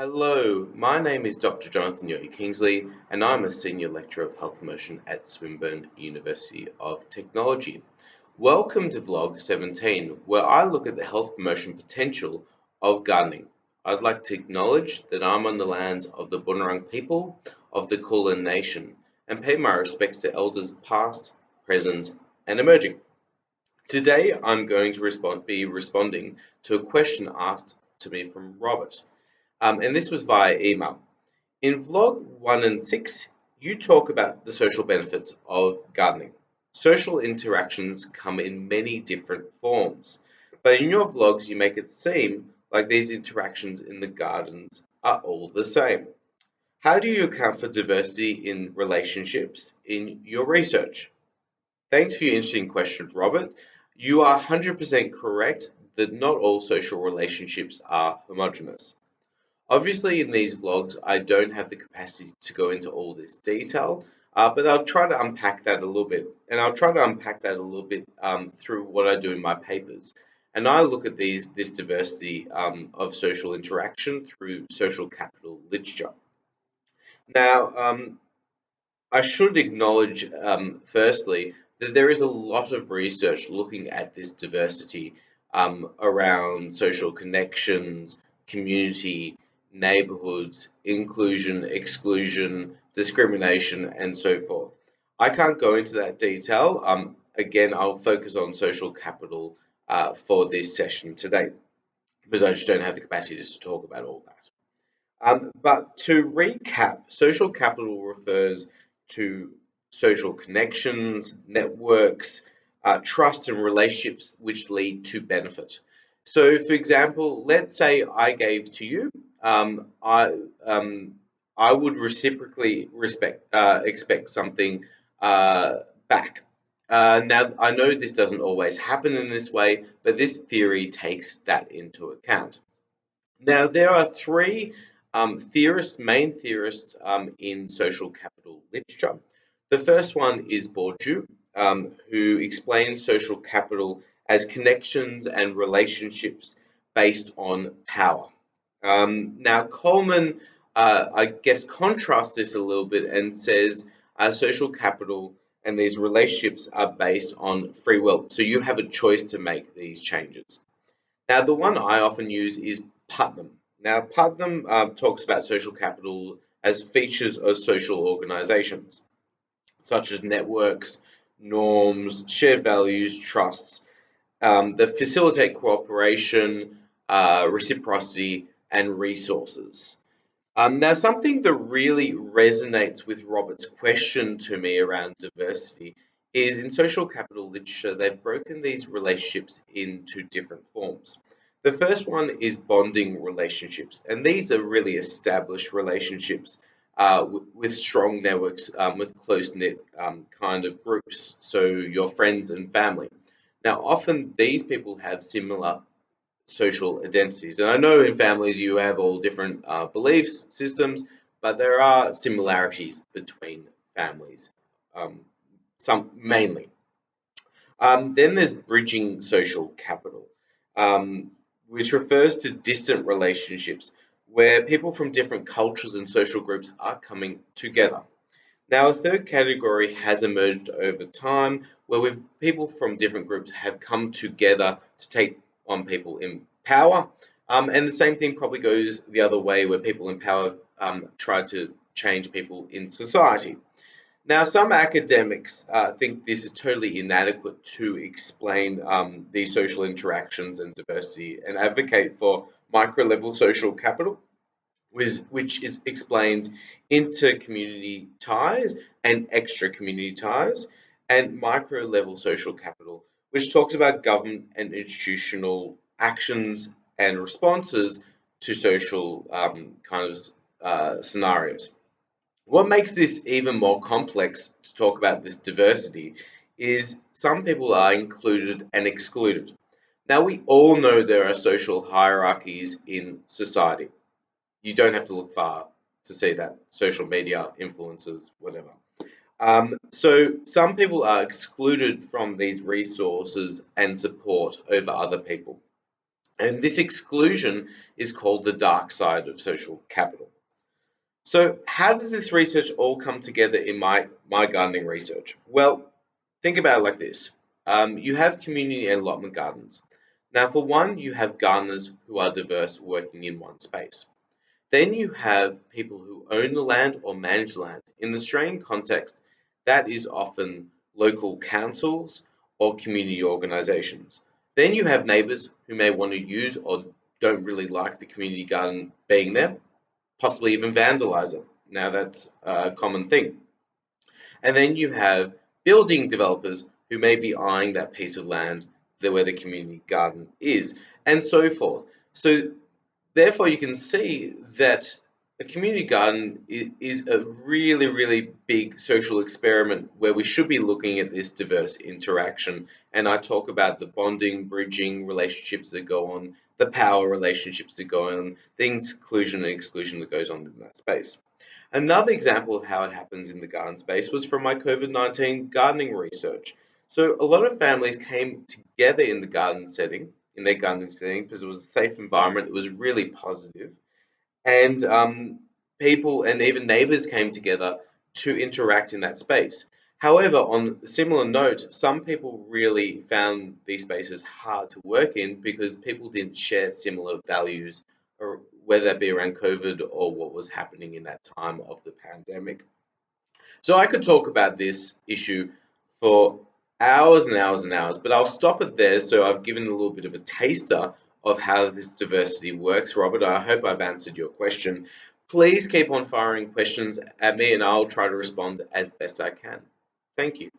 Hello, my name is Dr. Jonathan Yogi Kingsley, and I'm a Senior Lecturer of Health Promotion at Swinburne University of Technology. Welcome to Vlog 17, where I look at the health promotion potential of gardening. I'd like to acknowledge that I'm on the lands of the Bunurong people of the Kulin Nation and pay my respects to elders past, present, and emerging. Today, I'm going to be responding to a question asked to me from Robert. And this was via email. In vlog 1 and 6, you talk about the social benefits of gardening. Social interactions come in many different forms, but in your vlogs, you make it seem like these interactions in the gardens are all the same. How do you account for diversity in relationships in your research? Thanks for your interesting question, Robert. You are 100% correct that not all social relationships are homogeneous. Obviously, in these vlogs, I don't have the capacity to go into all this detail, but I'll try to unpack that a little bit. And I'll try to unpack that a little bit through what I do in my papers. And I look at this diversity of social interaction through social capital literature. Now, I should acknowledge, firstly, that there is a lot of research looking at this diversity around social connections, community, neighborhoods, inclusion, exclusion, discrimination, and so forth. I can't go into that detail. Again, I'll focus on social capital for this session today because I just don't have the capacity just to talk about all that. But to recap, social capital refers to social connections, networks, trust, and relationships which lead to benefit. So, for example, let's say I gave to you, I would reciprocally expect something back. Now, I know this doesn't always happen in this way, but this theory takes that into account. Now, there are three main theorists in social capital literature. The first one is Bourdieu, who explains social capital as connections and relationships based on power. Now, Coleman, I guess, contrasts this a little bit and says social capital and these relationships are based on free will. So you have a choice to make these changes. Now, the one I often use is Putnam. Now, Putnam talks about social capital as features of social organizations, such as networks, norms, shared values, trusts, that facilitate cooperation, reciprocity, and resources. Now, something that really resonates with Robert's question to me around diversity is in social capital literature, they've broken these relationships into different forms. The first one is bonding relationships, and these are really established relationships with strong networks, with close knit kind of groups, so your friends and family. Now, often these people have similar social identities. And I know in families you have all different beliefs systems, but there are similarities between families, some mainly. Then there's bridging social capital, which refers to distant relationships where people from different cultures and social groups are coming together. Now, a third category has emerged over time where people from different groups have come together to take on people in power. And the same thing probably goes the other way where people in power try to change people in society. Now, some academics think this is totally inadequate to explain these social interactions and diversity and advocate for micro level social capital which is explains inter-community ties and extra-community ties, and micro-level social capital, which talks about government and institutional actions and responses to social scenarios. What makes this even more complex to talk about this diversity is some people are included and excluded. Now, we all know there are social hierarchies in society. You don't have to look far to see that. Social media, influencers, whatever. So some people are excluded from these resources and support over other people. And this exclusion is called the dark side of social capital. So, how does this research all come together in my gardening research? Well, think about it like this. You have community allotment gardens. Now, for one, you have gardeners who are diverse working in one space. Then you have people who own the land or manage land. In the Australian context, that is often local councils or community organisations. Then you have neighbours who may want to use or don't really like the community garden being there, possibly even vandalise it. Now that's a common thing. And then you have building developers who may be eyeing that piece of land where the community garden is, and so forth. So therefore, you can see that a community garden is a really, really big social experiment where we should be looking at this diverse interaction. And I talk about the bonding, bridging relationships that go on, the power relationships that go on, the inclusion and exclusion that goes on in that space. Another example of how it happens in the garden space was from my COVID-19 gardening research. So a lot of families came together in the garden setting, in their gardening setting, because it was a safe environment. It was really positive, and people and even neighbours came together to interact in that space. However, on a similar note, some people really found these spaces hard to work in because people didn't share similar values, or whether that be around COVID or what was happening in that time of the pandemic. So I could talk about this issue for hours and hours and hours, but I'll stop it there. So I've given a little bit of a taster of how this diversity works, Robert. I hope I've answered your question. Please keep on firing questions at me and I'll try to respond as best I can. Thank you.